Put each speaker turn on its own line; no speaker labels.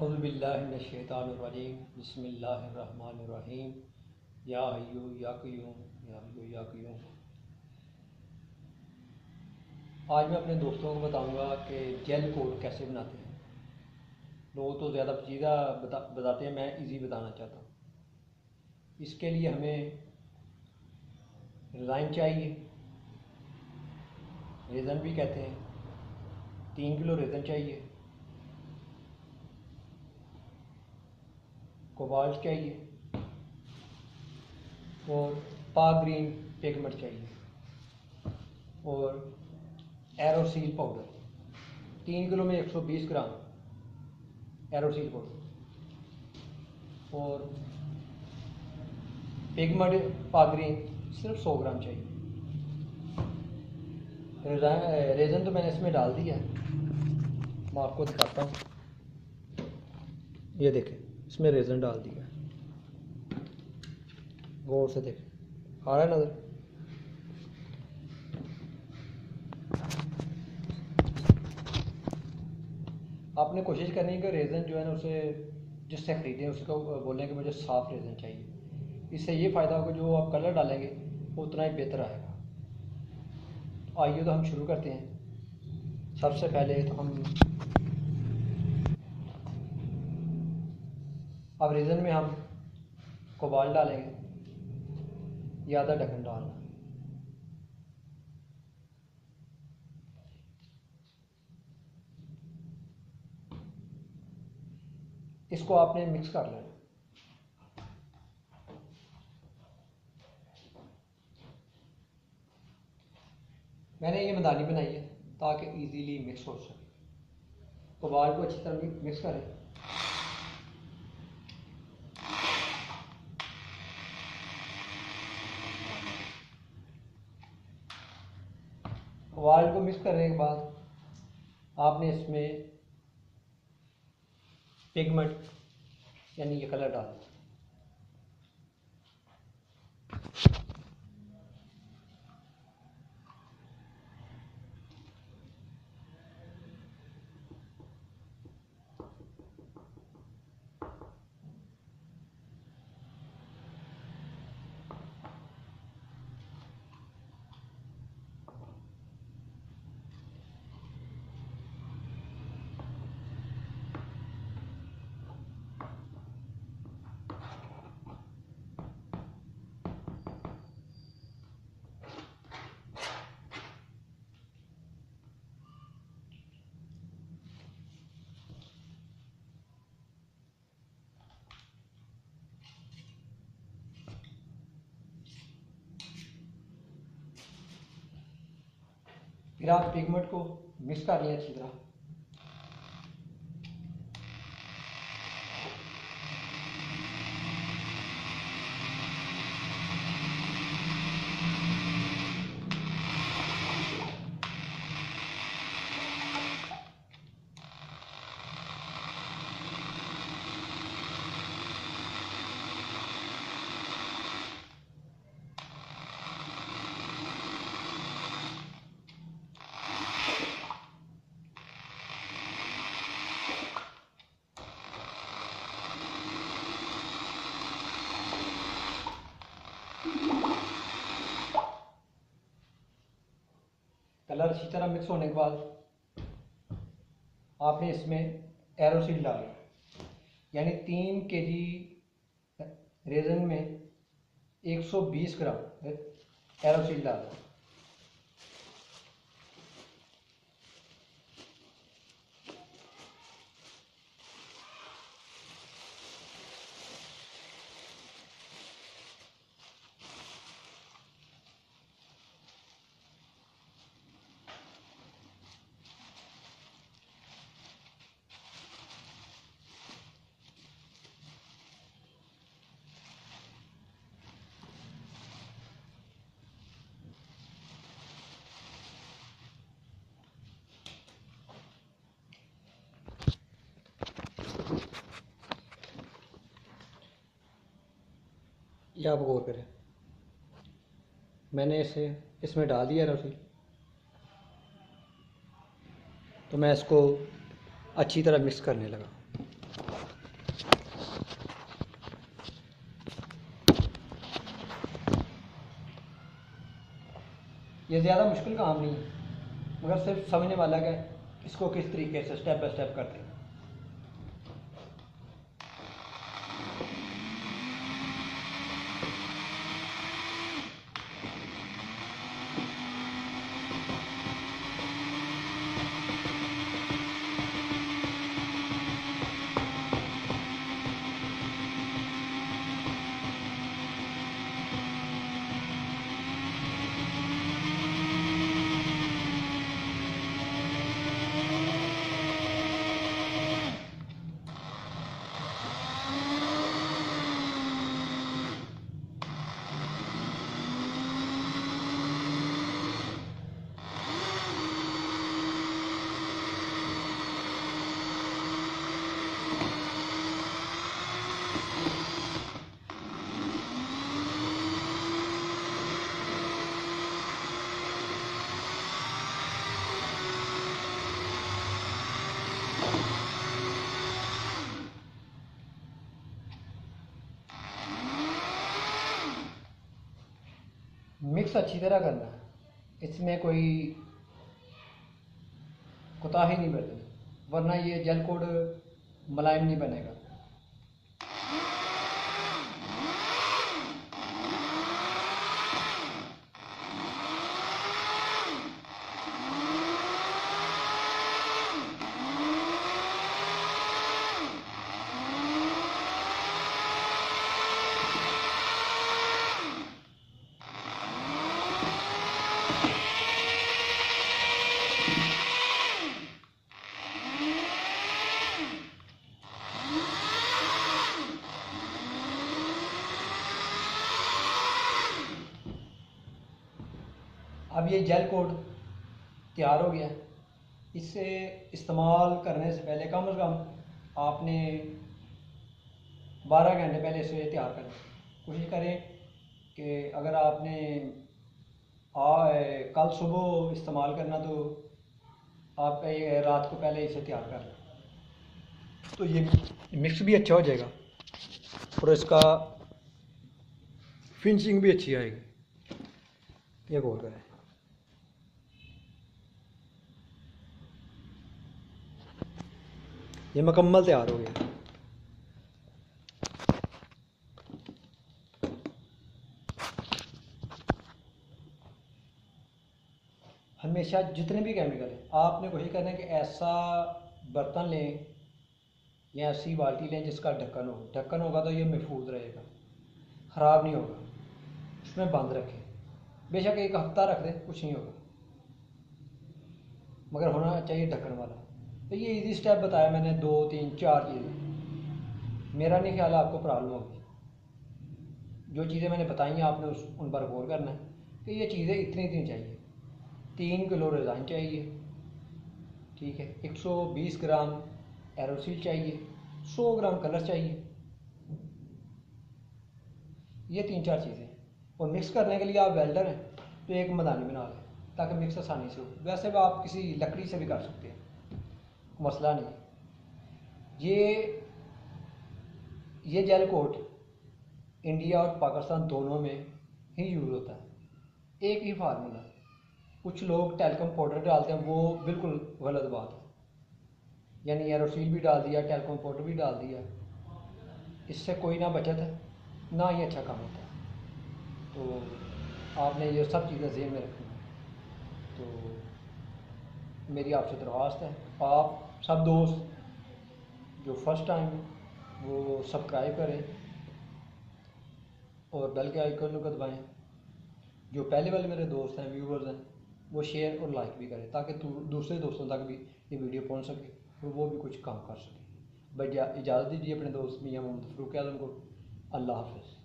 औज़ुबिल्लाहिमिनश्शैतानिर्रजीम बिस्मिल्लाहिर्रहमानिर्रहीम या हय्यु या क़य्यूम या हय्यु या क़य्यूम। आज मैं अपने दोस्तों को बताऊंगा कि जेल कोड कैसे बनाते हैं। लोग तो ज़्यादा पेचीदा बताते हैं, मैं इजी बताना चाहता हूँ। इसके लिए हमें रिज़ाइन चाहिए, रेज़न भी कहते हैं। 3 किलो रेज़न चाहिए, कोबाल्ट चाहिए और पाक ग्रीन पिगमेंट चाहिए और एरोसील पाउडर। 3 किलो में 120 ग्राम एरोसील पाउडर और पिगमेंट पाक ग्रीन सिर्फ 100 ग्राम चाहिए। रेज़न तो मैंने इसमें डाल दिया है, मैं आपको दिखाता हूँ। ये देखें, इसमें रेज़न डाल दिया है, गौर से देखें, आ रहा है नज़र। आपने कोशिश करनी है कि रेज़न जो है ना, उसे जिससे ख़रीदें उसको बोलें कि मुझे साफ़ रेज़न चाहिए। इससे ये फ़ायदा होगा, जो आप कलर डालेंगे वो उतना ही बेहतर आएगा। तो आइए तो हम शुरू करते हैं। सबसे पहले तो हम अब रेज़न में हम कोबाल्ट डालेंगे, ये आधा ढक्कन डालना। इसको आपने मिक्स कर लेना। मैंने ये मदानी बनाई है ताकि इजीली मिक्स हो सके। कोबाल्ट को अच्छी तरह मिक्स करें। कोबाल्ट को मिक्स करने के बाद आपने इसमें पिगमेंट यानी ये कलर डालना। फिर आप पिगमेंट को मिक्स कर लें अच्छी तरह। कलर अच्छी तरह मिक्स होने के बाद आपने इसमें एरोसील डालना, यानी 3 केजी रेज़न में 120 ग्राम एरोसील डालना। ये आप गौर करें, मैंने इसे इसमें डाल दिया एरोसील। तो मैं इसको अच्छी तरह मिक्स करने लगा। ये ज़्यादा मुश्किल काम नहीं है, मगर सिर्फ समझने वाला है कि इसको किस तरीके से स्टेप बाय स्टेप करते हैं। मिक्स अच्छी तरह करना है, इसमें कोई कोताही नहीं बरतनी, वरना ये जेल कोड मुलायम नहीं बनेगा। अब ये जेल कोड तैयार हो गया। इसे इस्तेमाल करने से पहले कम से कम आपने 12 घंटे पहले इसे तैयार करें। कोशिश करें कि अगर आपने कल सुबह इस्तेमाल करना तो आप ये रात को पहले इसे तैयार कर लें, तो ये मिक्स भी अच्छा हो जाएगा और इसका फिनिशिंग भी अच्छी आएगी। ये गौर करें। ये मुकम्मल तैयार हो गया। हमेशा जितने भी केमिकल हैं आपने कोशिश करना है कि ऐसा बर्तन लें या ऐसी बाल्टी लें जिसका ढक्कन हो। ढक्कन होगा तो ये महफूज रहेगा, ख़राब नहीं होगा। उसमें बंद रखें, बेशक एक हफ्ता रख दें, कुछ नहीं होगा, मगर होना चाहिए ढक्कन वाला। तो ये इजी स्टेप बताया मैंने, 2 3 4 चीज़ें। मेरा नहीं ख्याल आपको प्रॉब्लम होगी। जो चीज़ें मैंने बताई हैं आपने उन पर गौर करना है कि ये चीज़ें इतनी इतनी चाहिए। 3 किलो रिज़ाइन चाहिए, ठीक है, 120 ग्राम एरोसील चाहिए, 100 ग्राम कलर चाहिए। ये 3 4 चीज़ें। और मिक्स करने के लिए आप वेल्डर हैं तो एक मदानी बना लें ताकि मिक्स आसानी से हो। वैसे भी आप किसी लकड़ी से भी कर सकते हैं, मसला नहीं। ये जेल कोट इंडिया और पाकिस्तान दोनों में ही यूज़ होता है, एक ही फार्मूला। कुछ लोग टेल्कम पाउडर डालते हैं, वो बिल्कुल गलत बात है। यानी एरोसील भी डाल दिया, टेल्कम पाउडर भी डाल दिया, इससे कोई ना बचत है ना ही अच्छा काम होता है। तो आपने ये सब चीज़ें ज़हन में रखनी है। तो मेरी आपसे दरख्वास्त है, आप सब दोस्त जो फर्स्ट टाइम वो सब्सक्राइब करें और बेल के आइकन को दबाएं। जो पहले वाले मेरे दोस्त हैं, व्यूवर्स हैं, वो शेयर और लाइक भी करें ताकि दूसरे दोस्तों तक भी ये वीडियो पहुंच सके और वो भी कुछ काम कर सके। भाई इजाज़त दीजिए अपने दोस्त मियां मोहम्मद फ़ारूक आलम को। अल्लाह हाफ़िज़।